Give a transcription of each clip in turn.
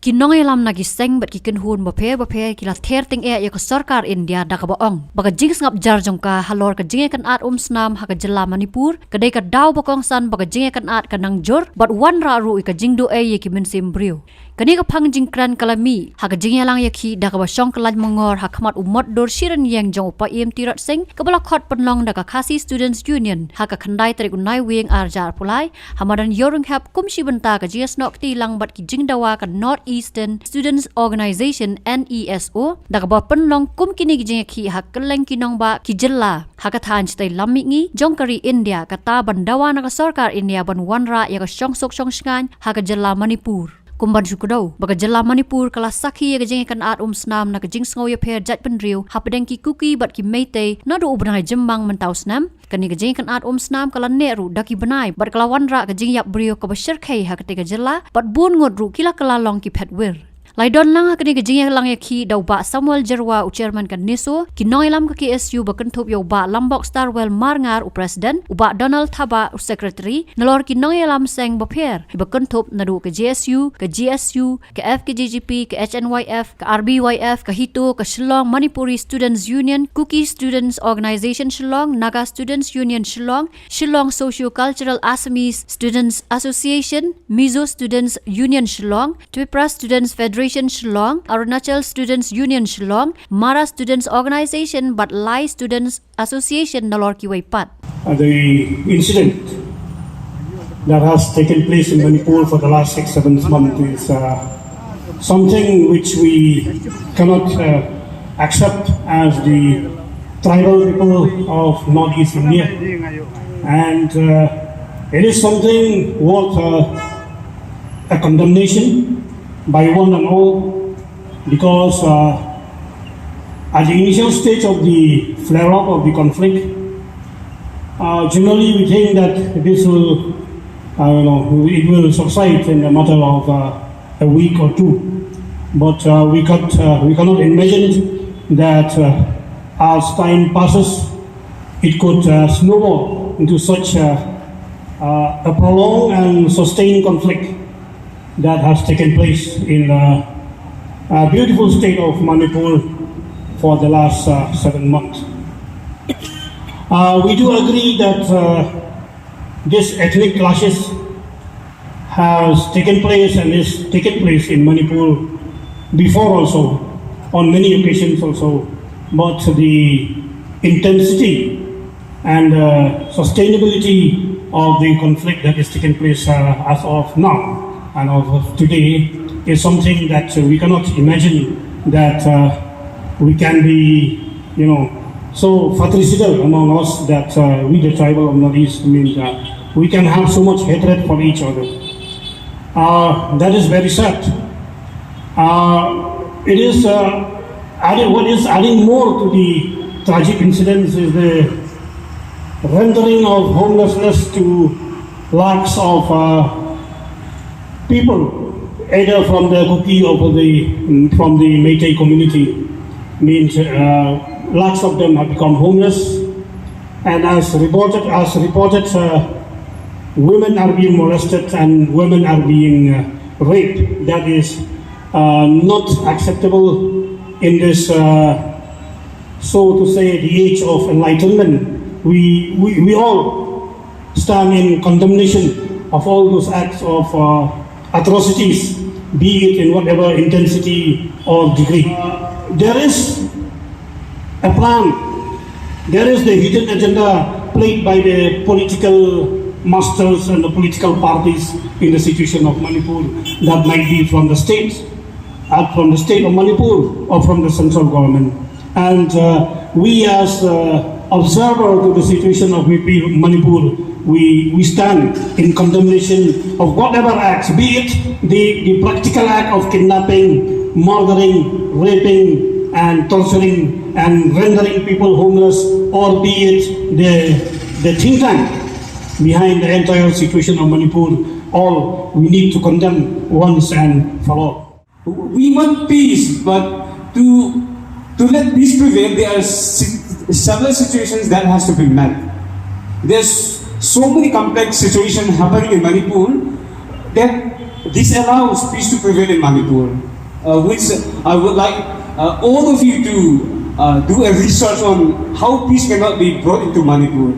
kinong elam nagi seng bat kiken hun bape kila ther ting e ka sarkar India da ka baong baga jing ngap jar jongka halor ka jing kan at snam ha ka jela Manipur kadai ka daw bakong san baga jing kan at ka nang jor bat wan ra ru ka jing do e ki min sim brio kani ka phang jing kran kalami ha ka jing lang yakhi da ka ba shong kalan mongor ha khmat umot dor shiran yang jong upa em tirat sing ka bala khot panlong da ka khasi students union ha ka khandai tari unai wing arjar pulai hamadan yorung hap kumshi banta ka gs nok ti lang bat ki jing dawa ka North Eastern Students Organization NESO da ka ba panlong kum kini ki jing khi ha kaleng kinong ba ki jilla ha ka than chtai lammi ngi jongkari India ka ta bandawa na ka sarkar India ban wanra ya ka shong sok shong shngan ha ka jilla Manipur kumban syukudau baga jela Manipur kala sakhi ga jeng kan at snam na ka jing sngoy pher jat penriu hapdeng ki kuki bat ki meite na do ubnai jembang mentau snam kani ga jeng kan at snam kala neru daki benai bat kala wanra ga jing yap brio ka bashir khai ha ka te ga jela bat bun ngot ru kila kala long ki phetwir Laidon lang kani gajing lang yakhi daw ba Samuel Jerwa u chairman kan niso kinoi lam ka KSU ba kanthop yo ba Lambok Starwell Marngar u president u ba Donald Thaba u secretary nalor kinoi lam seng ba pher ba kanthop nadu ka JSU ka GSU ka FKGGP ka HNYF ka RBYF ka Hito ka Shillong Manipuri Students Union Kuki Students Organization Shillong Naga Students Union Shillong Shillong Socio-Cultural Assamese Students Association Mizo Students Union Shillong Tripura Students Federation Shillong, Arunachal Students Union Shillong, Mara Students Organization, but Lai Students Association Nalor ki Waipat. The incident that has taken place in Manipur for the last 6-7 months is something which we cannot accept as the tribal people of Northeast India, and it is something worth a condemnation by one and all, because at the initial stage of the flare-up of the conflict, generally we think that this will, it will subside in a matter of a week or two. But we cannot imagine that as time passes, it could snowball into such a prolonged and sustained conflict that has taken place in a beautiful state of Manipur for the last 7 months. We do agree that this ethnic clashes has taken place and is taken place in Manipur before also, on many occasions also, but the intensity and sustainability of the conflict that is taking place as of now and of today is something that we cannot imagine that we can be, so fratricidal among us that we, the tribal of Northeast, we can have so much hatred for each other. That is very sad. It is what is adding more to the tragic incidents is the rendering of homelessness to lakhs of people, either from the Kuki or from the Meitei community. Means lakhs of them have become homeless, and as reported, women are being molested and women are being raped. That is not acceptable in this, so to say, the age of enlightenment. We all stand in condemnation of all those acts of atrocities, be it in whatever intensity or degree. There is a plan, there is the hidden agenda played by the political masters and the political parties in the situation of Manipur, that might be from the state of Manipur or from the central government. And we as observer to the situation of Manipur, we stand in condemnation of whatever acts, be it the practical act of kidnapping, murdering, raping, and torturing, and rendering people homeless, or be it the think tank behind the entire situation of Manipur. All we need to condemn once and for all. We want peace, but to let peace prevail, there are several situations that has to be met. There's so many complex situations happening in Manipur that this allows peace to prevail in Manipur, which I would like all of you to do a research on how peace cannot be brought into Manipur.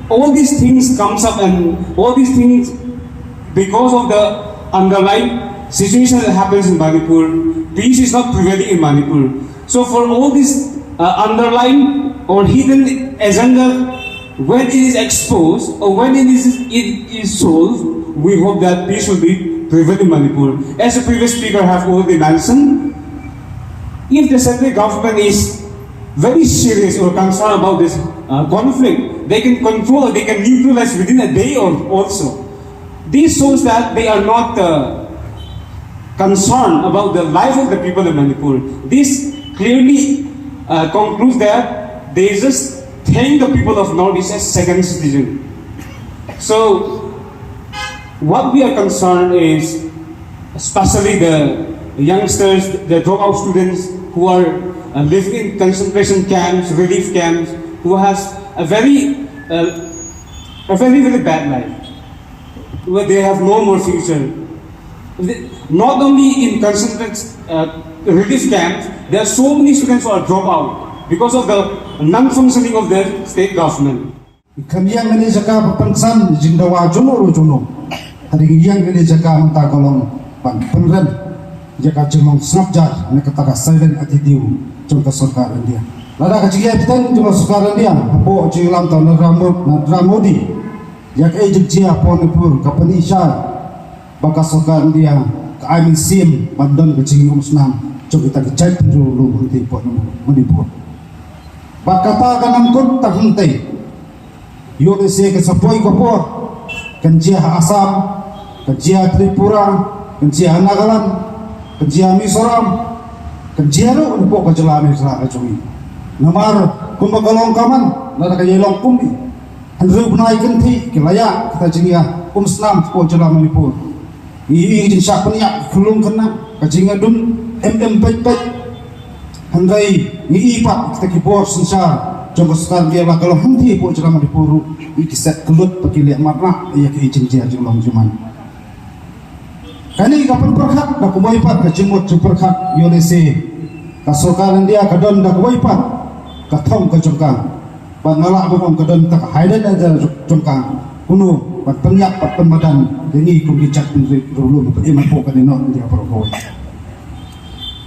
All these things comes up, and all these things because of the underlying situation that happens in Manipur, peace is not prevailing in Manipur. So for all this underlying or hidden agenda, when it is exposed or when it is solved, we hope that peace will be prevailed in Manipur. As the previous speaker have already mentioned, if the central government is very serious or concerned about this conflict, they can control or they can neutralize within a day or also. This shows that they are not concerned about the life of the people in Manipur. This clearly concludes that they just think the people of Northeast as second citizen. So what we are concerned is, especially the youngsters, the dropout students who are living in concentration camps, relief camps, who has a very bad life, where they have no more future. Not only in concentration relief camps, there are so many students who are dropped out because of the non-functioning of their state government. Kanyang ini jaka pengsan jindawa jono. Hari yang ini jaka mentah golong penren jaka jemong snapjar ini kata silent attitude contoh sarkar India. Lada kecil kita cuma sarkar India. Apo cilam tahun Ramodi jak jia Manipur kapani syar baka sarkar India kami sim bandon kecil musnam coba kita kecil dulu berhenti pot Manipur. Bakata kanam kun tak henti. Yo dese ke sapoi kopor kenjia Assam, kenjia Tripura, kenjia Nagaland, kenjia Mizoram, kenjia ro untuk kejelame sara kacui. Namar kumbagalong kaman lada kayelong kumbi. Hanru bunai kenti kilaya kita jingia umsnam ko jela Manipur. Ii jin syak peniak kulung kena kajinga dum pet handai ni ipat kita kibor sensar. Jom sekarang dia lah kalau henti pun ceramah di Manipur ikiset kelut pergi lihat marah ia ke izin dia jumlah cuman. Kani kapan perkat dah kubaipat ke jemut perkat Yolese kasokaran dia kadon dah kubaipat katong ke jongkang pan ngalak bukong kadon tak haidan aja jongkang kuno pan penyak pan pemadan ini kumbicat dulu iman po kanino dia perkoi.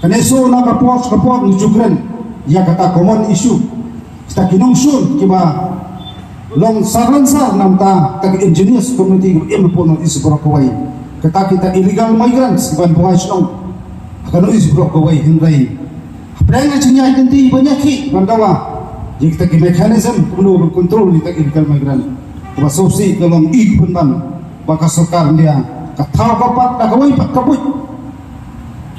Kani so na kapos ni jugren ia kata common issue kita kinong sun kiba long saransar namta tag engineers community im pono is brokaway kita illegal migrants ban buhay sunong kano is brokaway hindai pranga chinya identity banyaki bandawa kita ki mechanism kuno control kita illegal migrant kiba sosi kalong ig punban baka sarkar dia kathaw kapat dagaway patkapuy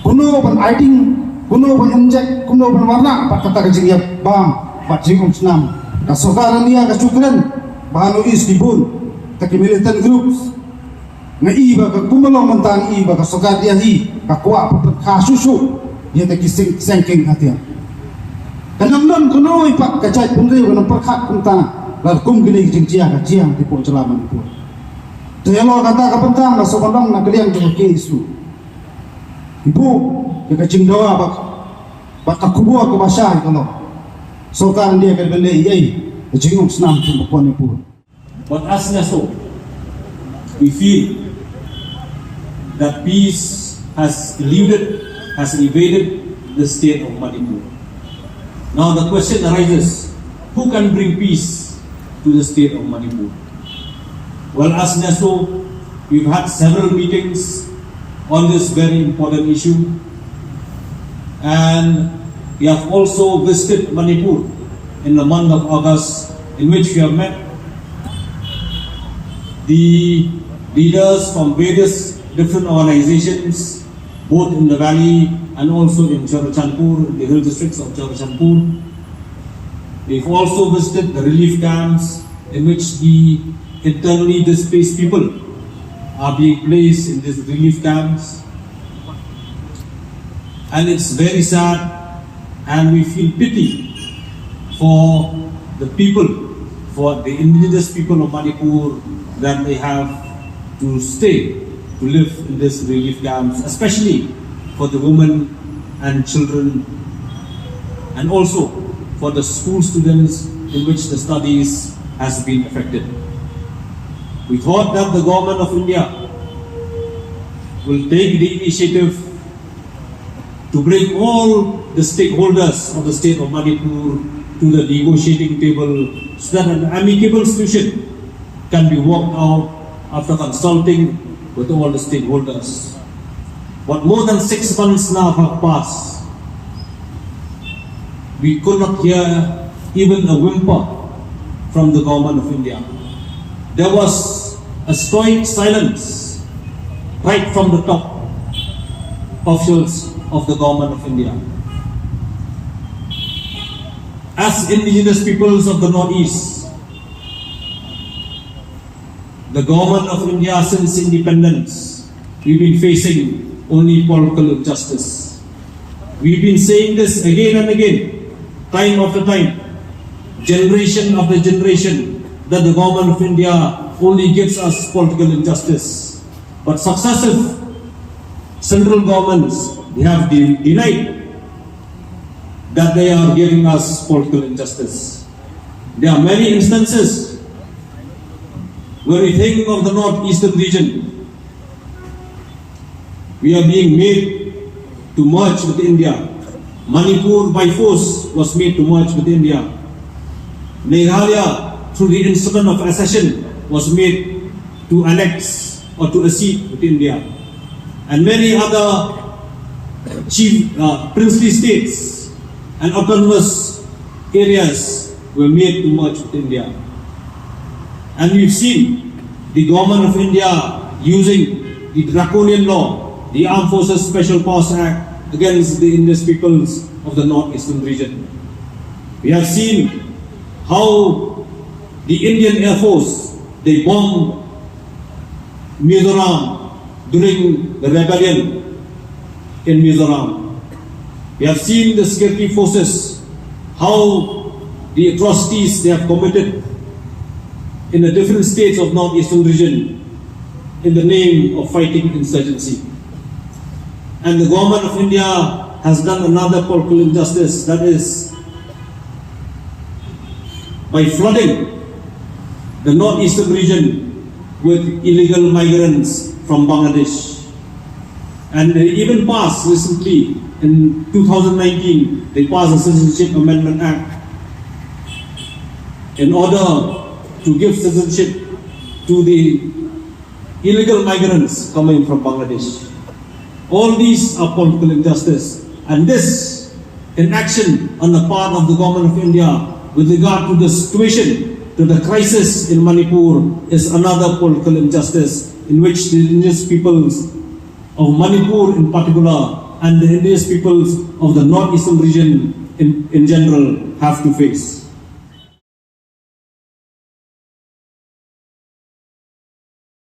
kuno ban hiding kuno ban inject kuno ban warna pat kata kajing bam Pacing Senam, kasokaran dia kasukran, bahano is dibun, taki militant groups, na iba kakumalong mentang iba kasokar dia hi, kakwa kasusu, dia taki sengking hatian. Kanamnon kuno ipak kacai punri kanam perkat kunta, larkum gini jingcia kaciang di pon celaman itu. Telo kata kapentang kasokandong nak kalian juga isu. Ibu, dia kacing doa bak kakubuah kebasah kalau. So kan dia akan benda iai jenguk senam tu Manipur. But as NASO, we feel that peace has evaded the state of Manipur. Now the question arises, who can bring peace to the state of Manipur? Well, as NASO, we've had several meetings on this very important issue, and we have also visited Manipur in the month of August, in which we have met the leaders from various different organizations, both in the valley and also in Chorachandpur, the hill districts of Chorachandpur. We've also visited the relief camps in which the internally displaced people are being placed in these relief camps. And it's very sad, and we feel pity for the people, for the indigenous people of Manipur, that they have to stay to live in these relief camps, especially for the women and children, and also for the school students in which the studies has been affected. We thought that the government of India will take the initiative to bring all the stakeholders of the state of Manipur to the negotiating table so that an amicable solution can be worked out after consulting with all the stakeholders. But more than 6 months now have passed. We could not hear even a whimper from the government of India. There was a stoic silence right from the top officials of the government of India. As indigenous peoples of the Northeast, the government of India since independence, we've been facing only political injustice. We've been saying this again and again, time after time, generation after generation, that the government of India only gives us political injustice. But successive central governments, they have denied that they are giving us political injustice. There are many instances where we think of the northeastern region, we are being made to merge with India. Manipur by force was made to merge with India. Meghalaya, through the instrument of accession, was made to annex or to accede with India. And many other princely states and autonomous areas were made to merge with India. And we've seen the government of India using the draconian law, the Armed Forces Special Powers Act, against the indigenous peoples of the northeastern region. We have seen how the Indian Air Force, they bombed Mizoram during the rebellion in Mizoram. We have seen the security forces, how the atrocities they have committed in the different states of northeastern region in the name of fighting insurgency. And the government of India has done another political injustice, that is by flooding the northeastern region with illegal migrants from Bangladesh. And they even passed recently, in 2019, they passed the Citizenship Amendment Act in order to give citizenship to the illegal migrants coming from Bangladesh. All these are political injustice, and this inaction on the part of the government of India with regard to the situation, to the crisis in Manipur, is another political injustice in which the indigenous peoples of Manipur in particular and the indigenous peoples of the northeastern region in general have to face.